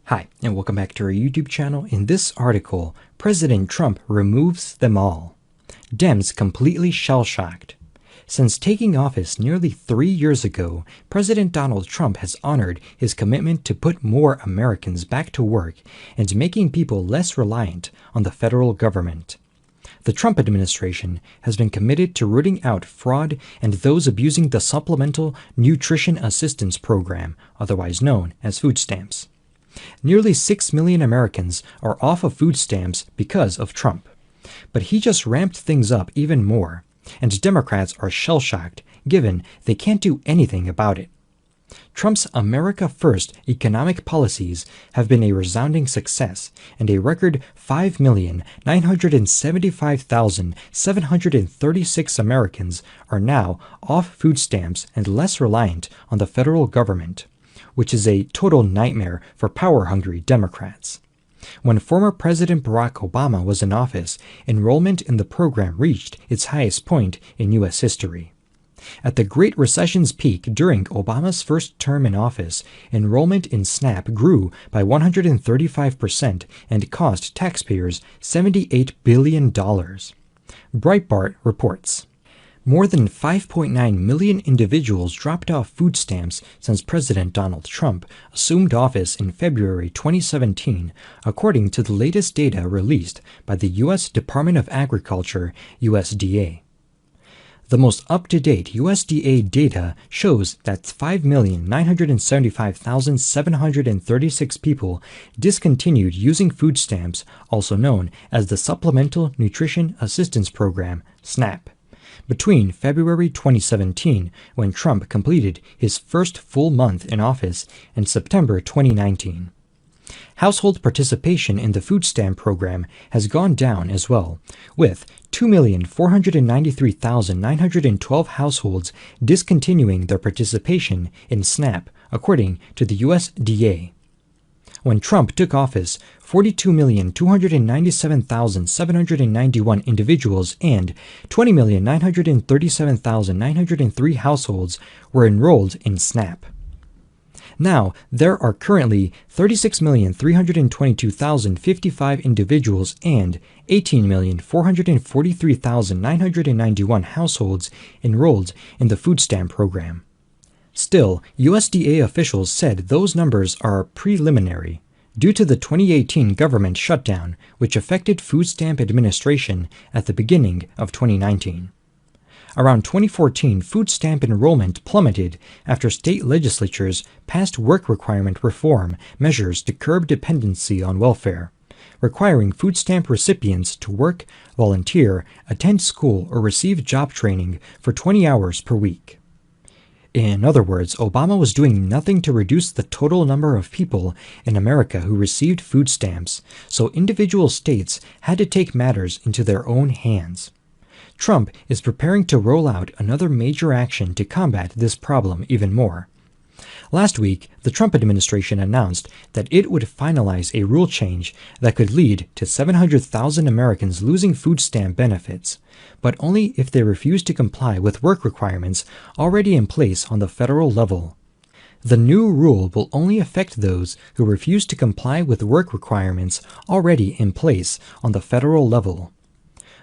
Hi, and welcome back to our YouTube channel. In this article, President Trump removes them all. Dems completely shell-shocked. Since taking office nearly 3 years ago, President Donald Trump has honored his commitment to put more Americans back to work and making people less reliant on the federal government. The Trump administration has been committed to rooting out fraud and those abusing the Supplemental Nutrition Assistance Program, otherwise known as food stamps. Nearly 6 million Americans are off of food stamps because of Trump. But he just ramped things up even more, and Democrats are shell-shocked given they can't do anything about it. Trump's America First economic policies have been a resounding success, and a record 5,975,736 Americans are now off food stamps and less reliant on the federal government, which is a total nightmare for power-hungry Democrats. When former President Barack Obama was in office, enrollment in the program reached its highest point in U.S. history. At the Great Recession's peak during Obama's first term in office, enrollment in SNAP grew by 135% and cost taxpayers $78 billion. Breitbart reports. More than 5.9 million individuals dropped off food stamps since President Donald Trump assumed office in February 2017, according to the latest data released by the U.S. Department of Agriculture, USDA. The most up-to-date USDA data shows that 5,975,736 people discontinued using food stamps, also known as the Supplemental Nutrition Assistance Program, SNAP, between February 2017, when Trump completed his first full month in office, and September 2019. Household participation in the food stamp program has gone down as well, with 2,493,912 households discontinuing their participation in SNAP, according to the USDA. When Trump took office, 42,297,791 individuals and 20,937,903 households were enrolled in SNAP. Now, there are currently 36,322,055 individuals and 18,443,991 households enrolled in the food stamp program. Still, USDA officials said those numbers are preliminary due to the 2018 government shutdown, which affected food stamp administration at the beginning of 2019. Around 2014, food stamp enrollment plummeted after state legislatures passed work requirement reform measures to curb dependency on welfare, requiring food stamp recipients to work, volunteer, attend school, or receive job training for 20 hours per week. In other words, Obama was doing nothing to reduce the total number of people in America who received food stamps, so individual states had to take matters into their own hands. Trump is preparing to roll out another major action to combat this problem even more. Last week, the Trump administration announced that it would finalize a rule change that could lead to 700,000 Americans losing food stamp benefits, but only if they refuse to comply with work requirements already in place on the federal level. The new rule will only affect those who refuse to comply with work requirements already in place on the federal level.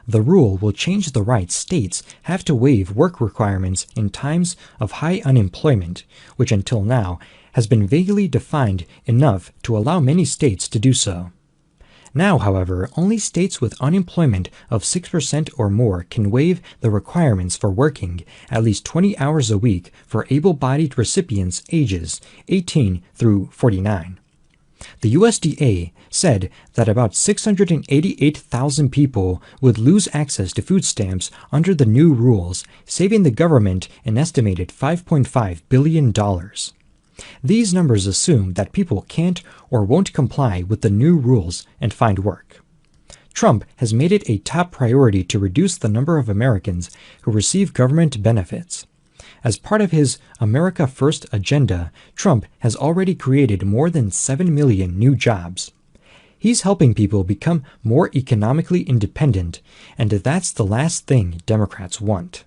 The rule will change the rights states have to waive work requirements in times of high unemployment, which until now has been vaguely defined enough to allow many states to do so. Now, however, only states with unemployment of 6% or more can waive the requirements for working at least 20 hours a week for able-bodied recipients ages 18 through 49. The USDA said that about 688,000 people would lose access to food stamps under the new rules, saving the government an estimated $5.5 billion. These numbers assume that people can't or won't comply with the new rules and find work. Trump has made it a top priority to reduce the number of Americans who receive government benefits. As part of his America First agenda, Trump has already created more than 7 million new jobs. He's helping people become more economically independent, and that's the last thing Democrats want.